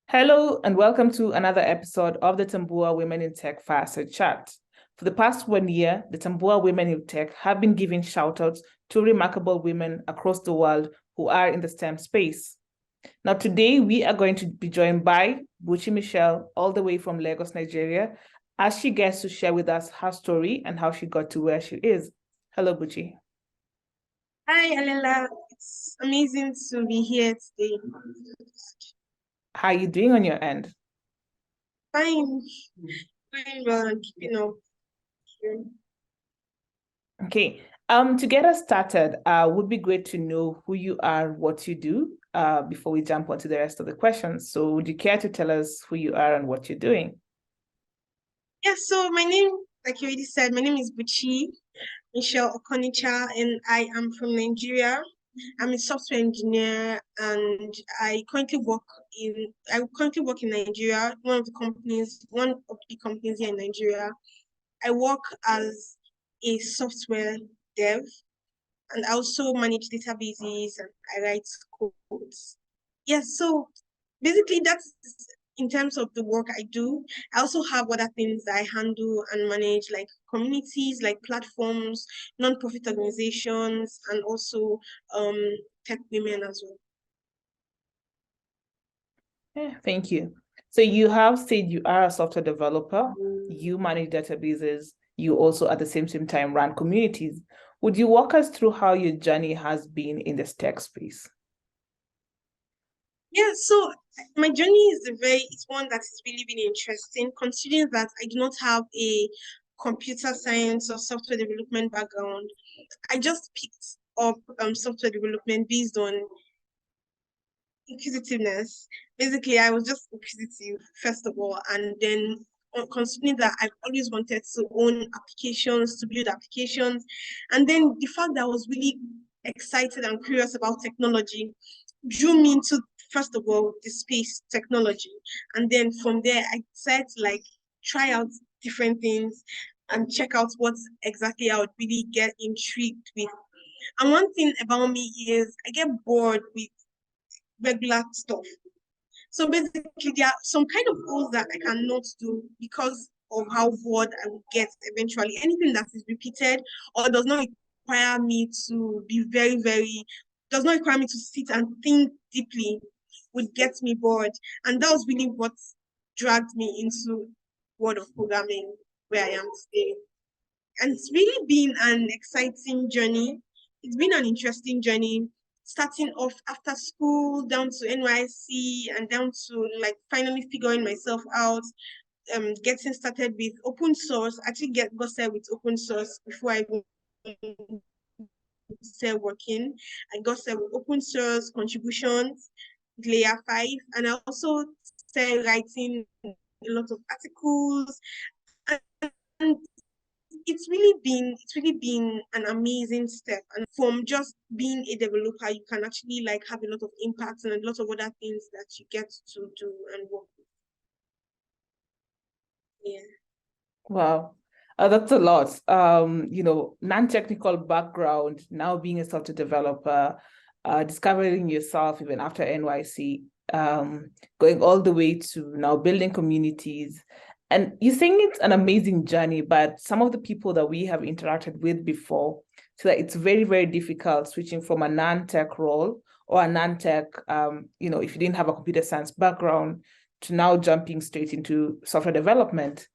Hello and welcome to another episode of the Tambua Women in Tech Fireside Chat. For the past 1 year, the Tambua Women in Tech have been giving shout-outs to remarkable women across the world who are in the STEM space. Now, today we are going to be joined by Buchi Michelle, all the way from Lagos, Nigeria, as she gets to share with us her story and how she got to where she is. Hello, Buchi. Hi, Allela. It's amazing to be here today. How are you doing on your end? Fine, doing well and keeping up. Okay. To get us started, would be great to know who you are, what you do, before we jump onto the rest of the questions. So would you care to tell us who you are and what you're doing? Yeah, so my name, like you already said, my name is Buchi, Michelle Okonicha, and I am from Nigeria. I'm a software engineer and I currently work in Nigeria, one of the companies here in Nigeria. I work as a software dev, and I also manage databases and I write codes. Yes, so basically that's in terms of the work I do. I also have other things that I handle and manage, like communities, like platforms, non-profit organizations, and also tech women as well. Yeah, thank you. So you have said you are a software developer, you manage databases, you also at the same time run communities. Would you walk us through how your journey has been in this tech space? Yeah, so my journey is it's one that has really been interesting, considering that I do not have a computer science or software development background. I just picked up software development based on inquisitiveness. Basically, I was just inquisitive, first of all, and then considering that I've always wanted to own applications, to build applications, and then the fact that I was really excited and curious about technology drew me into, first of all, the space technology, and then from there I decided to try out different things and check out what exactly I would really get intrigued with. And one thing about me is I get bored with regular stuff. So basically, there are some kind of goals that I cannot do because of how bored I will get eventually. Anything that is repeated or does not require me to be does not require me to sit and think deeply would get me bored. And that was really what dragged me into world of programming where I am today. And it's really been an exciting journey. It's been an interesting journey, starting off after school, down to NYC, and down to finally figuring myself out, getting started with open source. Actually got started with open source before I even started working. I got started with open source contributions, layer 5, and I also started writing a lot of articles. And it's really been an amazing step. And from just being a developer, you can actually have a lot of impact and a lot of other things that you get to do and work with. Yeah. Wow. That's a lot. Non-technical background, now being a software developer, discovering yourself even after NYC, going all the way to now building communities. And you think it's an amazing journey, but some of the people that we have interacted with before, so that it's very, very difficult switching from a non-tech role or a non-tech, if you didn't have a computer science background, to now jumping straight into software development.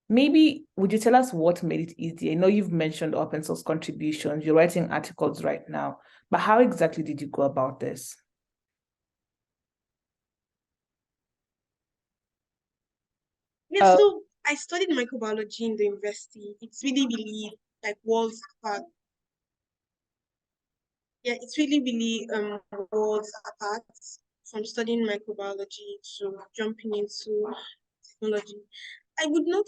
Maybe would you tell us what made it easy? I know you've mentioned open source contributions, you're writing articles right now, but how exactly did you go about this? Yeah, so I studied microbiology in the university. It's really worlds apart. Yeah, it's really worlds apart from studying microbiology to jumping into technology. I would not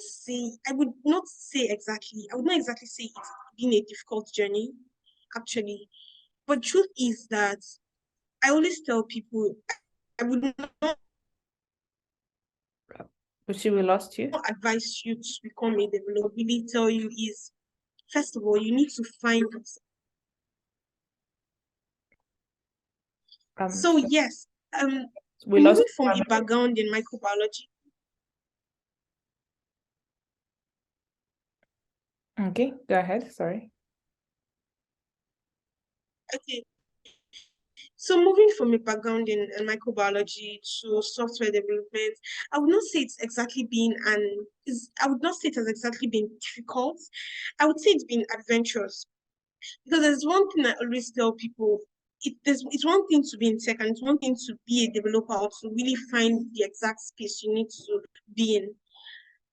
exactly say it's been a difficult journey, actually. But truth is that I always tell people I would not But we lost you. advise you to become a developer. Really tell you is, first of all, you need to find. So yes, We lost. Moving from a background in microbiology. Okay, go ahead. Sorry. Okay. So moving from a background in microbiology to software development, I would not say it's exactly been I would not say it has exactly been difficult. I would say it's been adventurous. Because there's one thing I always tell people, it's one thing to be in tech and it's one thing to be a developer or to really find the exact space you need to be in.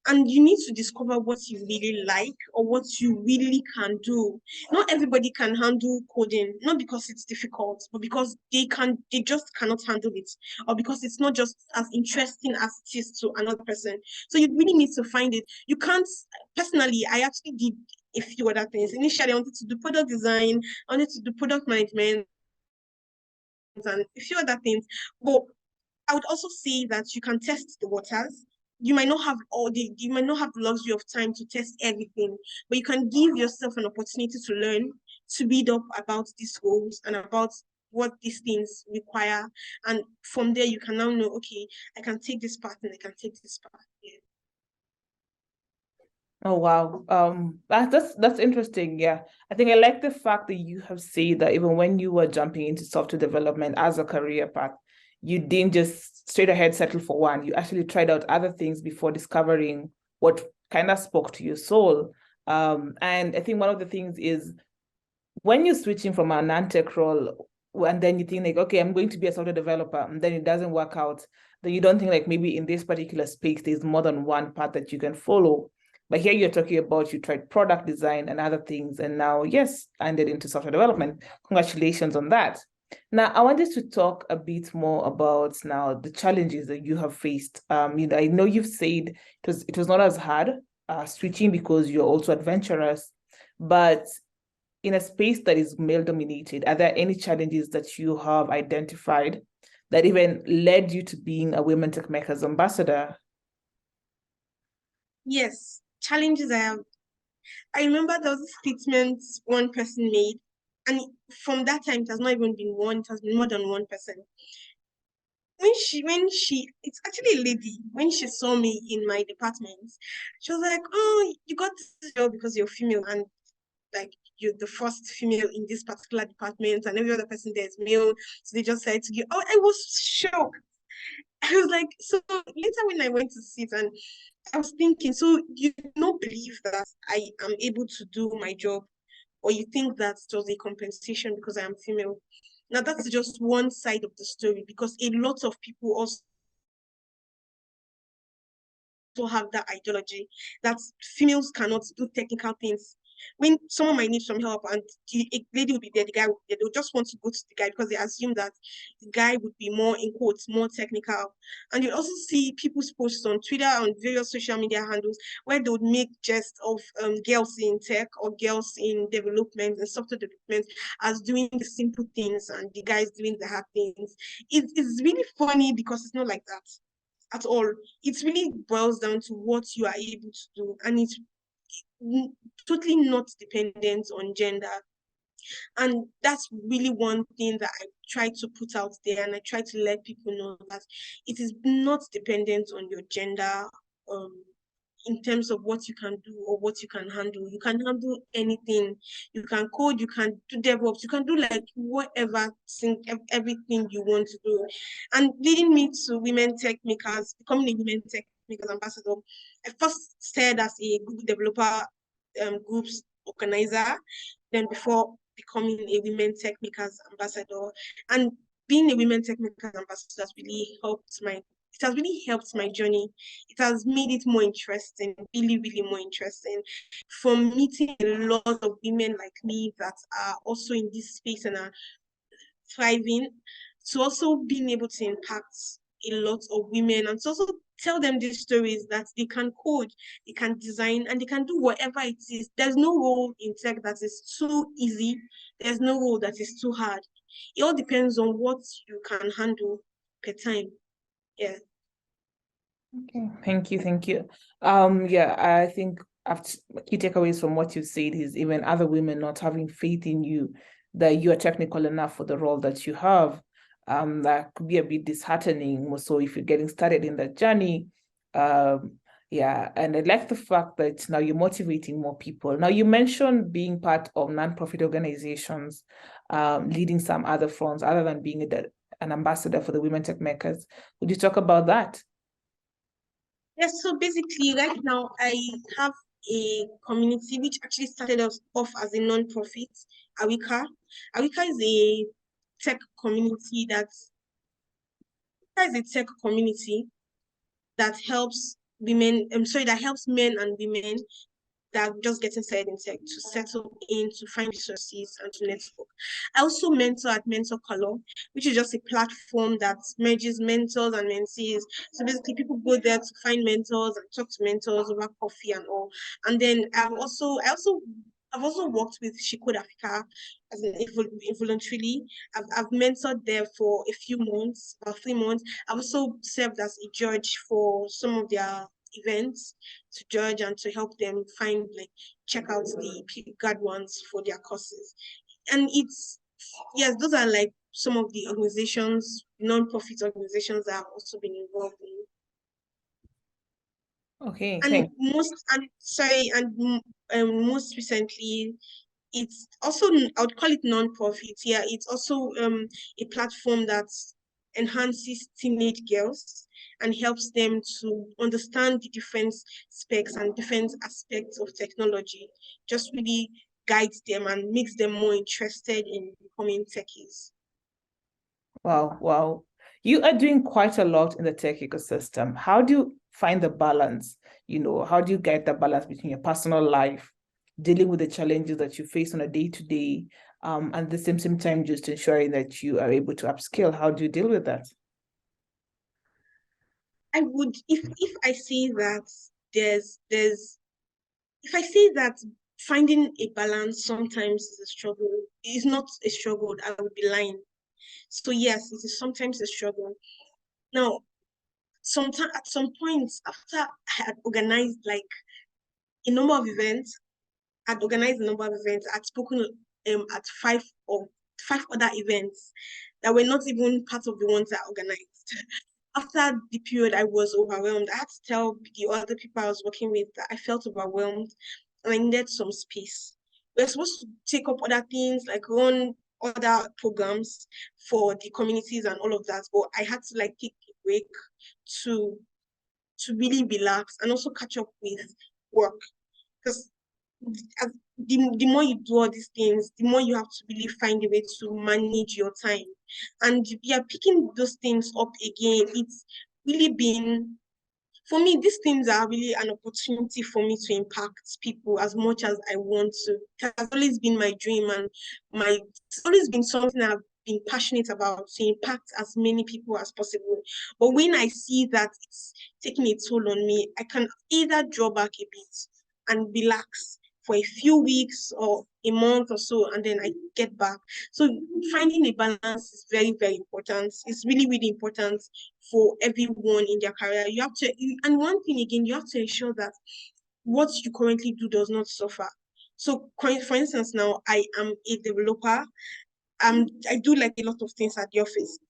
And you need to discover what you really like or what you really can do. Not everybody can handle coding, not because it's difficult, but because they just cannot handle it, or because it's not just as interesting as it is to another person. So you really need to find it. You can't, personally, I actually did a few other things. Initially, I wanted to do product design, I wanted to do product management and a few other things. But I would also say that you can test the waters. You might not have the luxury of time to test everything, but you can give yourself an opportunity to learn, to read up about these roles and about what these things require. And from there you can now know, okay, I can take this path and I can take this path. Yeah. Oh wow. That's interesting. Yeah. I think I like the fact that you have said that even when you were jumping into software development as a career path, you didn't just straight ahead settle for one. You actually tried out other things before discovering what kind of spoke to your soul. And I think one of the things is when you're switching from a non-tech role, and then you think like, okay, I'm going to be a software developer, and then it doesn't work out, then you don't think like maybe in this particular space, there's more than one path that you can follow. But here you're talking about you tried product design and other things, and now, yes, ended into software development. Congratulations on that. Now, I wanted to talk a bit more about now the challenges that you have faced. I know you've said it was not as hard switching because you're also adventurous, but in a space that is male dominated, are there any challenges that you have identified that even led you to being a Women Tech Makers ambassador? Yes, challenges I have. I remember there was a statement one person made, and from that time it has not even been one, it has been more than one person. When she it's actually a lady, when she saw me in my department, she was like, oh, you got this job because you're female, and like you're the first female in this particular department and every other person there is male, so they just said to you. Oh, I was shocked. I was like, so later when I went to sit and I was thinking, so you don't believe that I am able to do my job, or you think that it was a compensation because I am female? Now that's just one side of the story, because a lot of people also have that ideology that females cannot do technical things. When someone might need some help and a lady will be there, the guy will be there, they'll just want to go to the guy because they assume that the guy would be more, in quotes, more technical. And you also see people's posts on Twitter, on various social media handles, where they would make jest of girls in tech or girls in development and software development as doing the simple things and the guys doing the hard things. It's really funny because it's not like that at all. It really boils down to what you are able to do, and it's totally not dependent on gender. And that's really one thing that I try to put out there, and I try to let people know that it is not dependent on your gender. um in terms of what you can do or what you can handle. You can handle anything. You can code, you can do DevOps, you can do like whatever, everything you want to do. And leading me to Women Tech Makers, becoming a Women Tech Makers ambassador, I first started as a Google developer groups organizer, then before becoming a Women Tech Makers ambassador. And being a Women Tech Makers ambassador has really helped my journey. It has made it more interesting, really, really more interesting. From meeting a lot of women like me that are also in this space and are thriving, to also being able to impact a lot of women and to also tell them these stories that they can code, they can design, and they can do whatever it is. There's no role in tech that is too easy. There's no role that is too hard. It all depends on what you can handle per time. Yeah. Okay, thank you. Yeah, I think key takeaways from what you said is even other women not having faith in you that you are technical enough for the role that you have. that could be a bit disheartening. So if you're getting started in that journey, yeah, and I like the fact that now you're motivating more people. Now, you mentioned being part of nonprofit organizations, leading some other fronts other than being an ambassador for the Women Tech Makers. Would you talk about that? Yes, so basically right now I have a community which actually started us off as a non-profit, Awika. Awika is a tech community that helps women, that helps men and women that are just getting started in tech to settle in, to find resources, and to network. I also mentor at Mentor Color, which is just a platform that merges mentors and mentees. So basically, people go there to find mentors and talk to mentors over coffee and all. And then I've also worked with She Code Africa as an involuntarily. I've mentored there for a few months, about 3 months. I've also served as a judge for some of their events, to judge and to help them check out the guard ones for their courses. And yes, those are like some of the organizations, non-profit organizations that I've also been involved in. Okay, And thanks. most recently, it's also, I would call it non-profit. Yeah, it's also a platform that enhances teenage girls and helps them to understand the different specs and different aspects of technology. Just really guides them and makes them more interested in becoming techies. Wow, wow. You are doing quite a lot in the tech ecosystem. How do you find the balance? How do you get the balance between your personal life, dealing with the challenges that you face on a day-to-day, and at the same time just ensuring that you are able to upskill? How do you deal with that? I would, if I say that if I say that finding a balance sometimes is a struggle, it's not a struggle, I would be lying. So yes, it is sometimes a struggle. Now, at some point after I had organized like a number of events, I'd organized a number of events. I'd spoken at five other events that were not even part of the ones I organized. After the period, I was overwhelmed. I had to tell the other people I was working with that I felt overwhelmed and I needed some space. We're supposed to take up other things, like run other programs for the communities and all of that, but I had to like take a break to really relax and also catch up with work. Because the more you do all these things, the more you have to really find a way to manage your time. And yeah, picking those things up again, it's really been, for me, these things are really an opportunity for me to impact people as much as I want to. It has always been my dream, and it's always been something I've been passionate about, to impact as many people as possible. But when I see that it's taking a toll on me, I can either draw back a bit and relax for a few weeks or a month or so, and then I get back. So finding a balance is very, very important. It's really, really important for everyone in their career. You have to, and one thing again, you have to ensure that what you currently do does not suffer. So for instance, now I am a developer. I do like a lot of things at the office.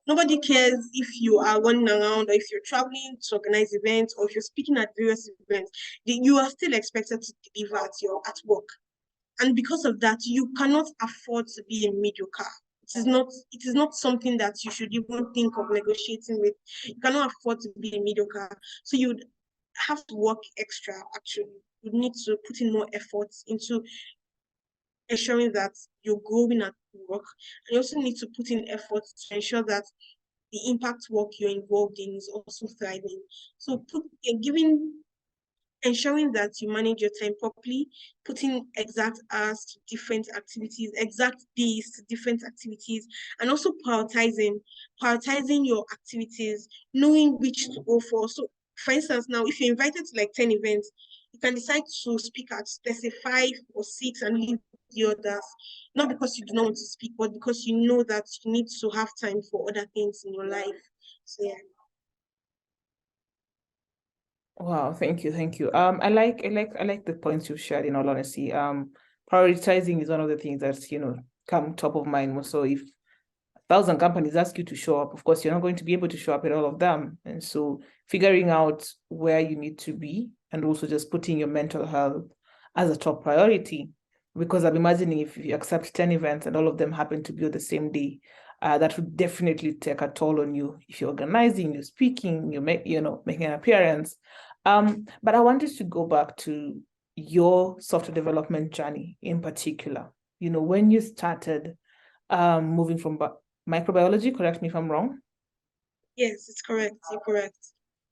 Nobody cares if you are running around or if you're traveling to organize events or if you're speaking at various events. You are still expected to deliver at work. And because of that, you cannot afford to be a mediocre. It is not something that you should even think of negotiating with. You cannot afford to be a mediocre. So you'd have to work extra, actually. You need to put in more effort into ensuring that you're growing at work. And you also need to put in effort to ensure that the impact work you're involved in is also thriving. So ensuring that you manage your time properly, putting exact hours to different activities, exact days to different activities, and also prioritizing your activities, knowing which to go for. So, for instance, now if you're invited to like 10 events, you can decide to speak at, let's say, 5 or 6 and leave the others. Not because you do not want to speak, but because you know that you need to have time for other things in your life. So, yeah. Wow, thank you, thank you. I like the points you've shared, in all honesty. Prioritizing is one of the things that's come top of mind. So if 1,000 companies ask you to show up. Of course, you're not going to be able to show up at all of them. And so figuring out where you need to be and also just putting your mental health as a top priority. Because I'm imagining if you accept 10 events and all of them happen to be on the same day, that would definitely take a toll on you if you're organizing, you're speaking, you're making an appearance. But I wanted to go back to your software development journey in particular. When you started moving from microbiology, correct me if I'm wrong. Yes, it's correct. You're correct.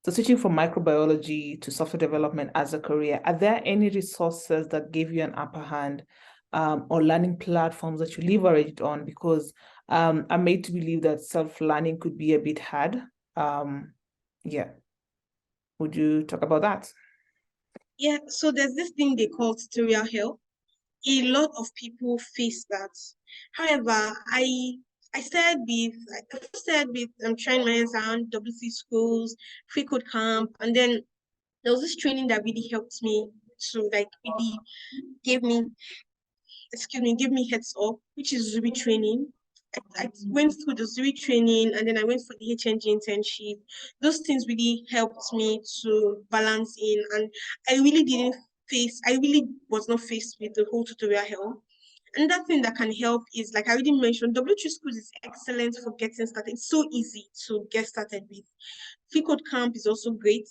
So switching from microbiology to software development as a career, are there any resources that gave you an upper hand or learning platforms that you leveraged on? Because I'm made to believe that self-learning could be a bit hard. Yeah. Would you talk about that? Yeah, so there's this thing they call tutorial help. A lot of people face that. However, I started with trying my hands around WC schools, free code camp, and then there was this training that really helped me to like really gave me give me heads up, which is Zuri training. I went through the Zuri training and then I went for the HNG internship. Those things really helped me to balance in, and I really was not faced with the whole tutorial help. Another thing that can help is, like I already mentioned, W3 Schools is excellent for getting started. It's so easy to get started with. Free Code Camp is also great.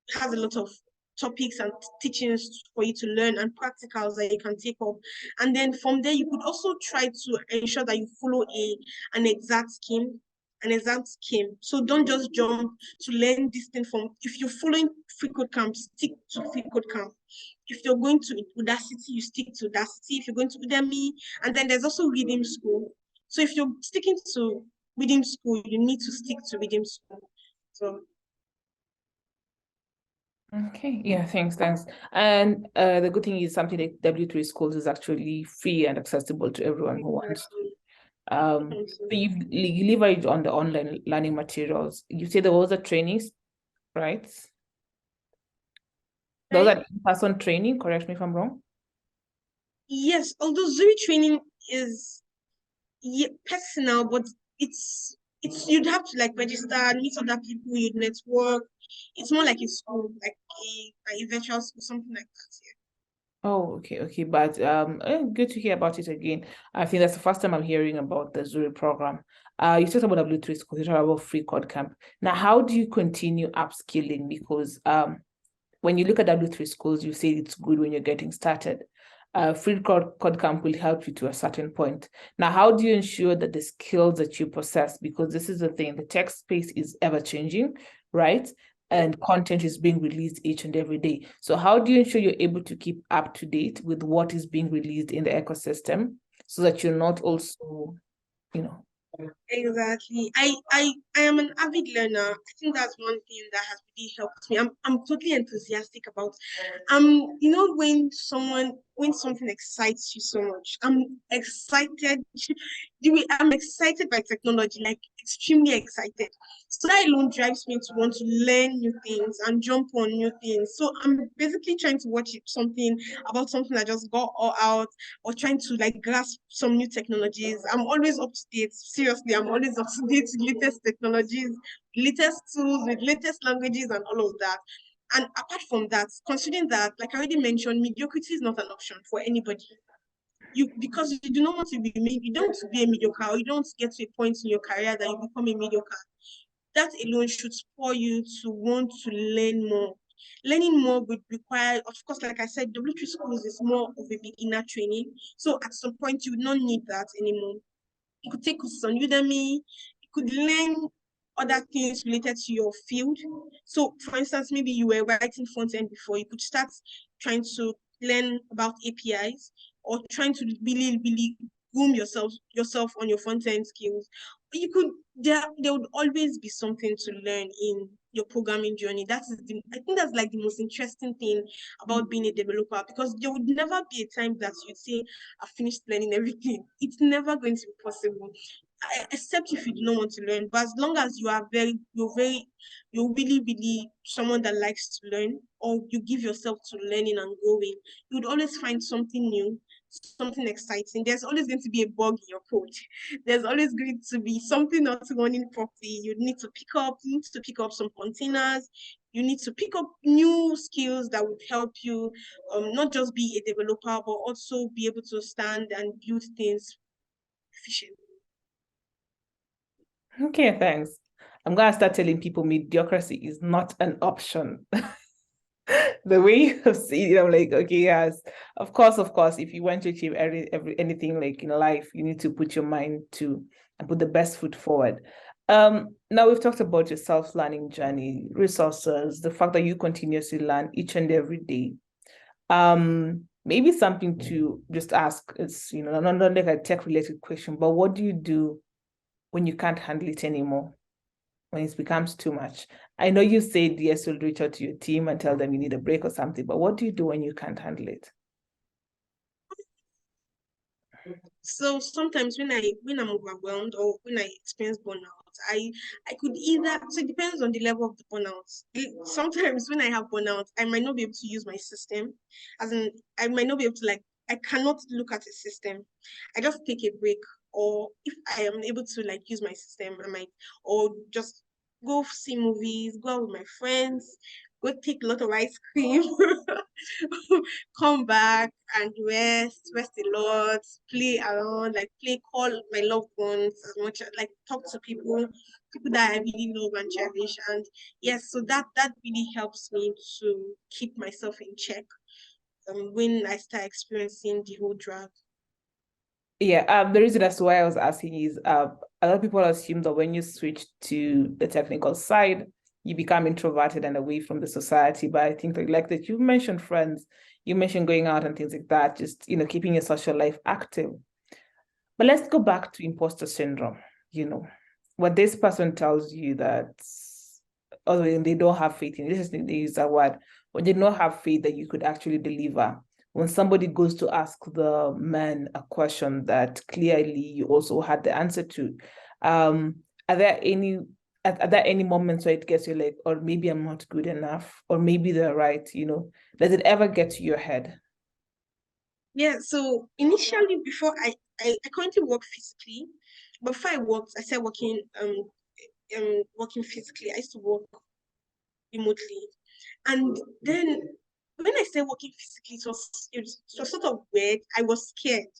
It has a lot of topics and teachings for you to learn and practicals that you can take up. And then from there, you could also try to ensure that you follow an exact scheme. So don't just jump to learn this thing from, if you're following free code camp, stick to free code camp. If you're going to Udacity, you stick to Udacity. If you're going to Udemy, and then there's also Reading School. So if you're sticking to Reading School, you need to stick to Reading School. So okay, yeah, thanks. And the good thing is something like W3 Schools is actually free and accessible to everyone who wants to. So you leverage on the online learning materials. You say there was a training, right? There was an in-person training, correct me if I'm wrong. Yes, although Zuri training is personal, but it's you'd have to like register, meet other people, you'd network. It's more like a school, like a virtual school, something like that. Yeah. Oh, okay. But good to hear about it again. I think that's the first time I'm hearing about the Zuri program. You talked about W3 School, you talked about Free Code Camp. Now, how do you continue upskilling? Because when you look at W3 Schools, you say it's good when you're getting started. Free Code Camp will help you to a certain point. Now, how do you ensure that the skills that you possess, because this is the thing, the tech space is ever changing, right? And content is being released each and every day. So how do you ensure you're able to keep up to date with what is being released in the ecosystem so that you're not also, Exactly. I am an avid learner. I think that's one thing that has really helped me. I'm totally enthusiastic about when something excites you so much. I'm excited. I'm excited by technology, like extremely excited. So that alone drives me to want to learn new things and jump on new things. So I'm basically trying to watch something that just got all out, or trying to like grasp some new technologies. I'm always up to date. Seriously, I'm always up to date with latest technologies, latest tools, with latest languages and all of that. And apart from that, considering that, like I already mentioned, mediocrity is not an option for anybody. Because you do not want to you don't want to be a mediocre, or you don't get to a point in your career that you become a mediocre. That alone should spur you to want to learn more. Learning more would require, of course, like I said, W3 schools is more of a beginner training. So at some point, you would not need that anymore. You could take courses on Udemy. You could learn other things related to your field. So, for instance, maybe you were writing front end before. You could start trying to learn about APIs, or trying to really, really groom yourself on your front end skills. You could there would always be something to learn in your programming journey. I think that's like the most interesting thing about being a developer, because there would never be a time that you'd say, I've finished learning everything. It's never going to be possible. except if you do not want to learn. But as long as you're really someone that likes to learn, or you give yourself to learning and growing, you would always find something new, something exciting. There's always going to be a bug in your code. There's always going to be something not running properly. You need to pick up some containers. You need to pick up new skills that would help you not just be a developer, but also be able to stand and build things efficiently. Okay, thanks. I'm gonna start telling people mediocrity is not an option. The way you see it, I'm like, okay, yes, of course, if you want to achieve anything like in life, you need to put your mind to and put the best foot forward. Now we've talked about your self-learning journey, resources, the fact that you continuously learn each and every day. Maybe something to just ask is, not like a tech-related question, but what do you do when you can't handle it anymore? When it becomes too much? I know you said yes, you'll reach out to your team and tell them you need a break or something, but what do you do when you can't handle it? So sometimes when I'm overwhelmed or when I experience burnout, I could either, so it depends on the level of the burnout. Sometimes when I have burnout, I might not be able to use my system, as in I might not be able to, like, I cannot look at a system. I just take a break, or if I am able to like use my system, I might, or just go see movies, go out with my friends, go take a lot of ice cream, come back and rest a lot, play around, like call my loved ones as much, like talk to people that I really love and cherish. And yes, so that really helps me to keep myself in check when I start experiencing the whole drag. Yeah, the reason as to why I was asking is a lot of people assume that when you switch to the technical side, you become introverted and away from the society. But I think like that you mentioned friends, you mentioned going out and things like that, just keeping your social life active. But let's go back to imposter syndrome. When this person tells you that, although they don't have faith in it, they use that word, when they don't have faith that you could actually deliver. When somebody goes to ask the man a question that clearly you also had the answer to, are there any moments where it gets you like, or maybe I'm not good enough, or maybe they're right, does it ever get to your head? Yeah, so initially before I currently work physically. Before I started working physically. I used to work remotely. And then when I started working physically, it was sort of weird. I was scared.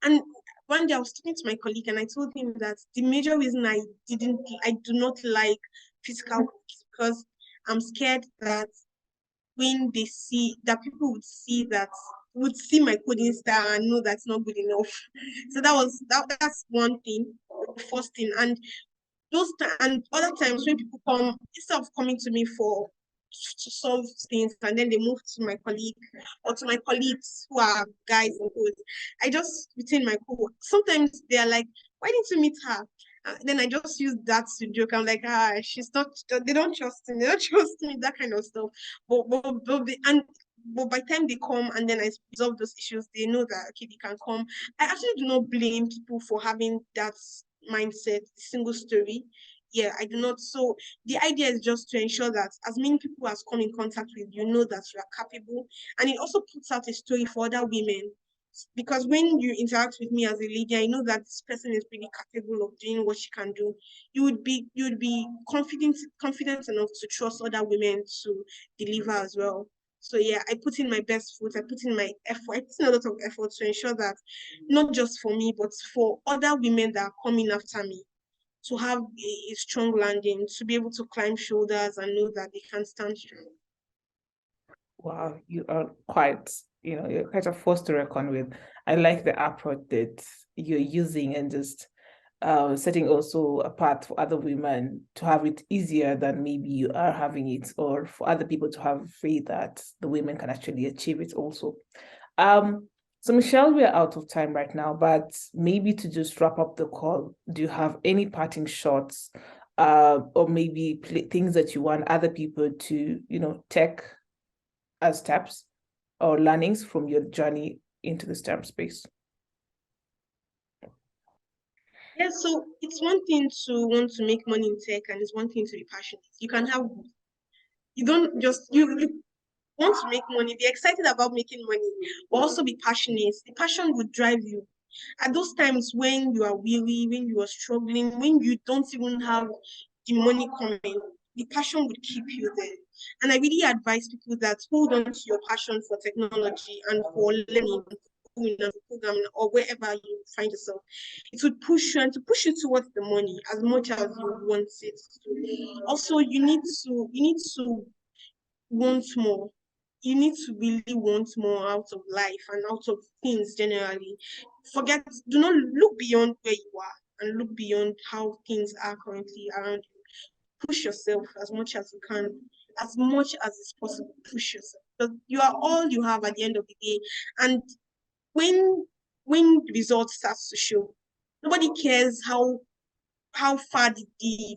And one day I was talking to my colleague and I told him that the major reason I do not like physical work is because I'm scared that when they see that people would see my coding style and know that's not good enough. So that's one thing, the first thing. And and other times when people come, instead of coming to me to solve things, and then they move to my colleague or to my colleagues who are guys and girls, I just retain my cool. Sometimes they are like, why didn't you meet her? Then I just use that to joke. I'm like, she's not. They don't trust me. They don't trust me. That kind of stuff. But by the time they come and then I resolve those issues, they know that okay, they can come. I actually do not blame people for having that mindset, single story. Yeah, I do not. So the idea is just to ensure that as many people as come in contact with you know that you are capable, and it also puts out a story for other women. Because when you interact with me as a lady, I know that this person is really capable of doing what she can do. You would be confident enough to trust other women to deliver as well. So yeah, I put in my best foot. I put in my effort. I put in a lot of effort to ensure that not just for me, but for other women that are coming after me to have a strong landing, to be able to climb shoulders and know that they can stand strong. Wow, you are you're quite a force to reckon with. I like the approach that you're using and just setting also apart for other women to have it easier than maybe you are having it, or for other people to have faith that the women can actually achieve it also. So Michelle, we're out of time right now, but maybe to just wrap up the call, do you have any parting shots, or maybe things that you want other people to, take as steps or learnings from your journey into the STEM space? Yeah, so it's one thing to want to make money in tech, and it's one thing to be passionate. You can have both. You don't just you want to make money, be excited about making money, but also be passionate. The passion would drive you. At those times when you are weary, when you are struggling, when you don't even have the money coming, the passion would keep you there. And I really advise people that hold on to your passion for technology and for learning, and programming, or wherever you find yourself. It would push you and to push you towards the money as much as you want it to. Also, you need to want more. You need to really want more out of life and out of things generally. Do not look beyond where you are and look beyond how things are currently around you. Push yourself as much as you can, as much as it's possible. Push yourself. Because you are all you have at the end of the day. And when the result starts to show, nobody cares how far the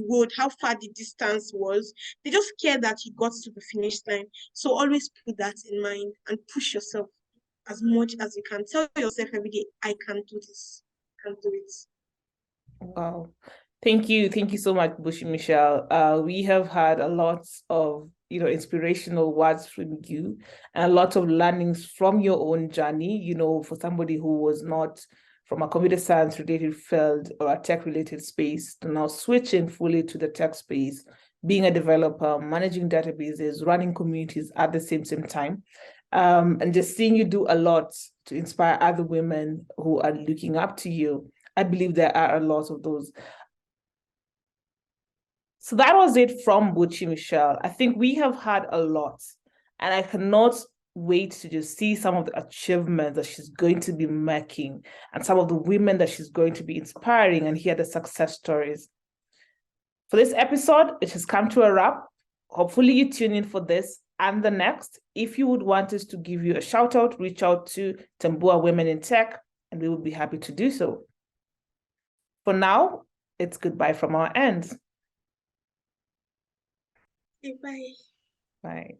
road, how far the distance was. They just care that you got to the finish line. So always put that in mind and push yourself as much as you can. Tell yourself every day, I can do this. I can do it. Wow. Thank you. Thank you so much, Buchi Michelle. We have had a lot of, inspirational words from you and a lot of learnings from your own journey, for somebody who was not from a computer science related field or a tech related space to now switching fully to the tech space, being a developer, managing databases, running communities at the same time. And just seeing you do a lot to inspire other women who are looking up to you. I believe there are a lot of those. So that was it from Buchi Michelle. I think we have had a lot, and I cannot wait to just see some of the achievements that she's going to be making and some of the women that she's going to be inspiring and hear the success stories. For this episode, it has come to a wrap. Hopefully you tune in for this and the next. If you would want us to give you a shout out, reach out to Tambua Women in Tech, and we would be happy to do so. For now, it's goodbye from our end. Bye. Bye.